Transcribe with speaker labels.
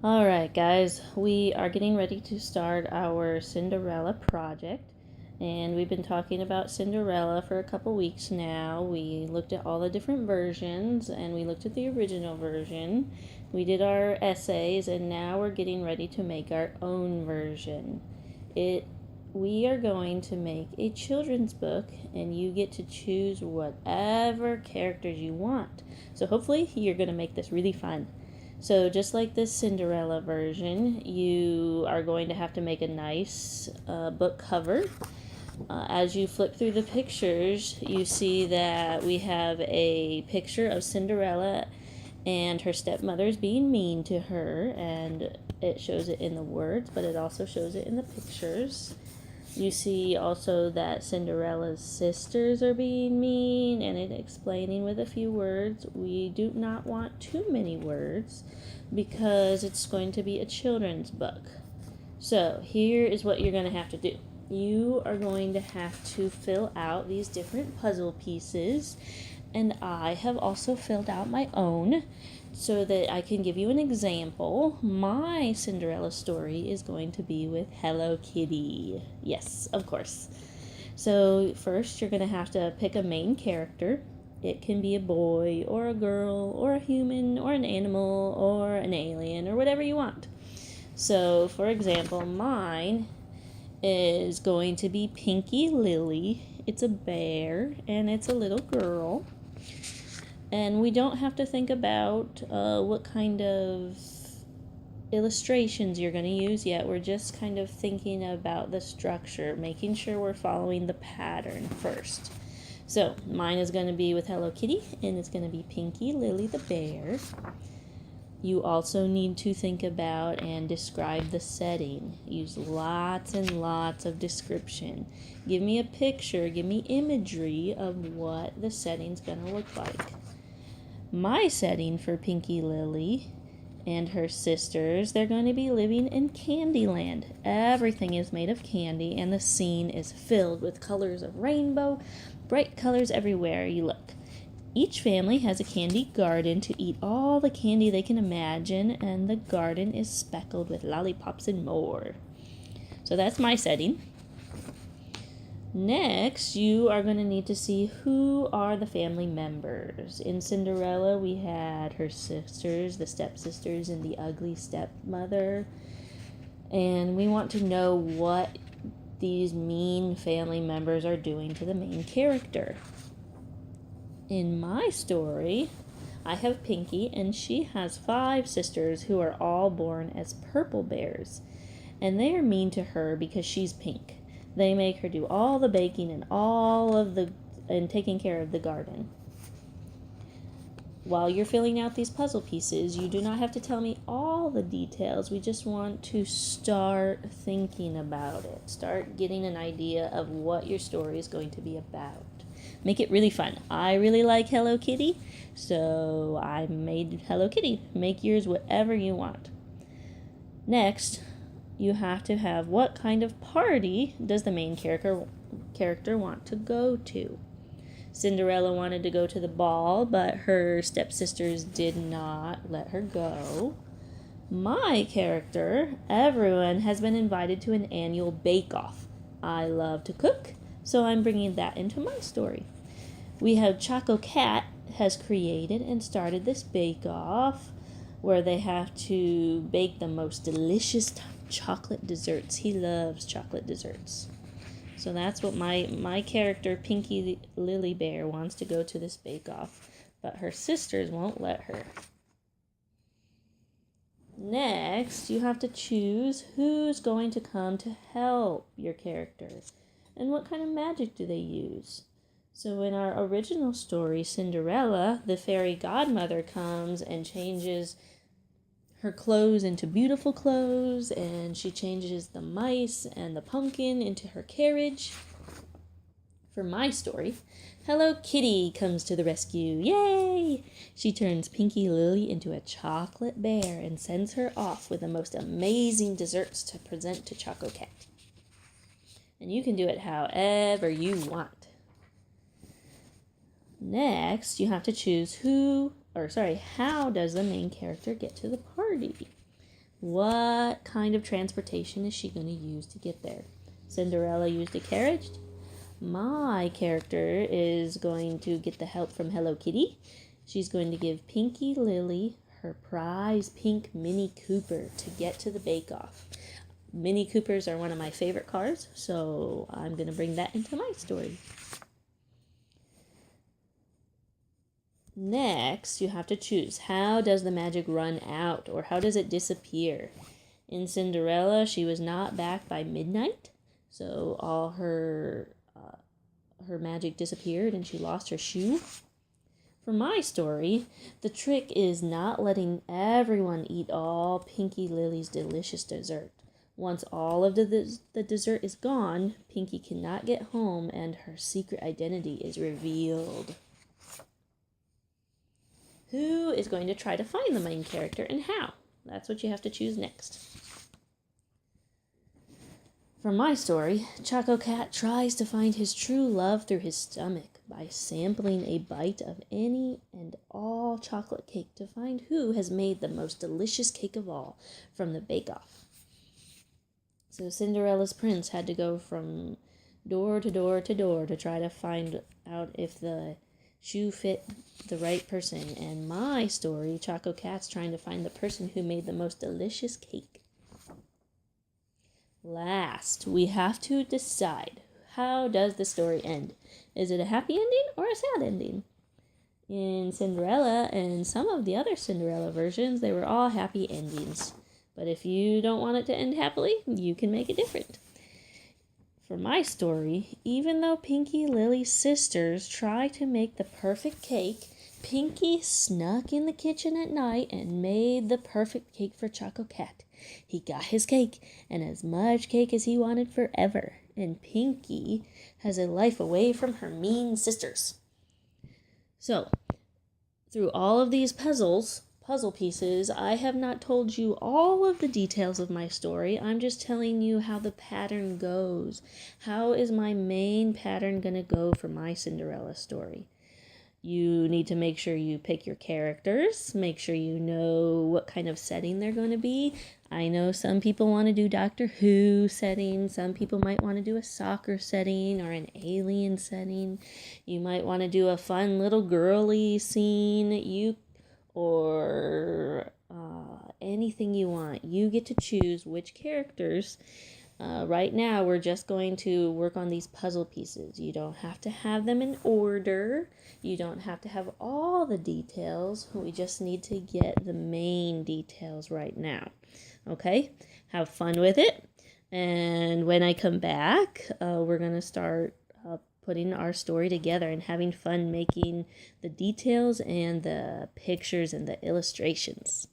Speaker 1: Alright, guys, we are getting ready to start our Cinderella project. And we've been talking about Cinderella for a couple weeks now. We looked at all the different versions and we looked at the original version. We did our essays and now we're getting ready to make our own version. We are going to make a children's book and you get to choose whatever characters you want. So hopefully you're going to make this really fun. So just like this Cinderella version, you are going to have to make a nice book cover. As you flip through the pictures, you see that we have a picture of Cinderella and her stepmother's being mean to her, and it shows it in the words, but it also shows it in the pictures. You see also that Cinderella's sisters are being mean and it explaining with a few words. We do not want too many words because it's going to be a children's book. So here is what you're going to have to do. You are going to have to fill out these different puzzle pieces, and I have also filled out my own so that I can give you an example. My Cinderella story is going to be with Hello Kitty. Yes, of course. So first you're going to have to pick a main character. It can be a boy or a girl or a human or an animal or an alien or whatever you want. So for example, mine is going to be Pinky Lily. It's a bear and it's a little girl. And we don't have to think about what kind of illustrations you're going to use yet. We're just kind of thinking about the structure, making sure we're following the pattern first. So mine is going to be with Hello Kitty, and it's going to be Pinky Lily the bear. You also need to think about and describe the setting. Use lots and lots of description. Give me a picture, give me imagery of what the setting's going to look like. My setting for Pinky Lily and her sisters, they're going to be living in Candyland. Everything is made of candy and the scene is filled with colors of rainbow, bright colors everywhere you look. Each family has a candy garden to eat all the candy they can imagine, and the garden is speckled with lollipops and more. So that's my setting. Next, you are going to need to see who are the family members. In Cinderella, we had her sisters, the stepsisters, and the ugly stepmother. And we want to know what these mean family members are doing to the main character. In my story, I have Pinky, and she has 5 sisters who are all born as purple bears. And they are mean to her because she's pink. They make her do all the baking and taking care of the garden. While you're filling out these puzzle pieces, you do not have to tell me all the details. We just want to start thinking about it. Start getting an idea of what your story is going to be about. Make it really fun. I really like Hello Kitty, so I made Hello Kitty. Make yours whatever you want. Next, you have to have what kind of party does the main character want to go to. Cinderella wanted to go to the ball, but her stepsisters did not let her go. My character, everyone has been invited to an annual bake-off. I love to cook, so I'm bringing that into my story. We have Choco Cat has created and started this bake-off where they have to bake the most delicious chocolate desserts. He loves chocolate desserts. So that's what my character, Pinky Lily Bear, wants to go to this bake-off, but her sisters won't let her. Next, you have to choose who's going to come to help your characters and what kind of magic do they use. So in our original story, Cinderella, the fairy godmother comes and changes her clothes into beautiful clothes, and she changes the mice and the pumpkin into her carriage. For my story, Hello Kitty comes to the rescue. Yay! She turns Pinky Lily into a chocolate bear and sends her off with the most amazing desserts to present to Choco Cat. And you can do it however you want. Next, you have to choose how does the main character get to the party? What kind of transportation is she going to use to get there? Cinderella used a carriage. My character is going to get the help from Hello Kitty. She's going to give Pinky Lily her prize pink Mini Cooper to get to the bake-off. Mini Coopers are one of my favorite cars, so I'm going to bring that into my story. Next, you have to choose, how does the magic run out, or how does it disappear? In Cinderella, she was not back by midnight, so all her magic disappeared and she lost her shoe. For my story, the trick is not letting everyone eat all Pinky Lily's delicious dessert. Once all of the dessert is gone, Pinky cannot get home and her secret identity is revealed. Who is going to try to find the main character and how? That's what you have to choose next. For my story, Choco Cat tries to find his true love through his stomach by sampling a bite of any and all chocolate cake to find who has made the most delicious cake of all from the bake-off. So Cinderella's prince had to go from door to door to door to try to find out if the shoe fit the right person. And my story, Choco Cat's trying to find the person who made the most delicious cake. Last, we have to decide, how does the story end? Is it a happy ending or a sad ending? In Cinderella and some of the other Cinderella versions, they were all happy endings. But if you don't want it to end happily, you can make it different. For my story, even though Pinky Lily's sisters tried to make the perfect cake, Pinky snuck in the kitchen at night and made the perfect cake for Choco Cat. He got his cake, and as much cake as he wanted forever, and Pinky has a life away from her mean sisters. So, through all of these puzzle pieces, I have not told you all of the details of my story. I'm just telling you how the pattern goes. How is my main pattern going to go for my Cinderella story? You need to make sure you pick your characters, make sure you know what kind of setting they're going to be. I know some people want to do Doctor Who setting, some people might want to do a soccer setting or an alien setting. You might want to do a fun little girly scene, or anything you want. You get to choose which characters. Right now, we're just going to work on these puzzle pieces. You don't have to have them in order. You don't have to have all the details. We just need to get the main details right now. Okay? Have fun with it. And when I come back, we're going to start putting our story together and having fun making the details and the pictures and the illustrations.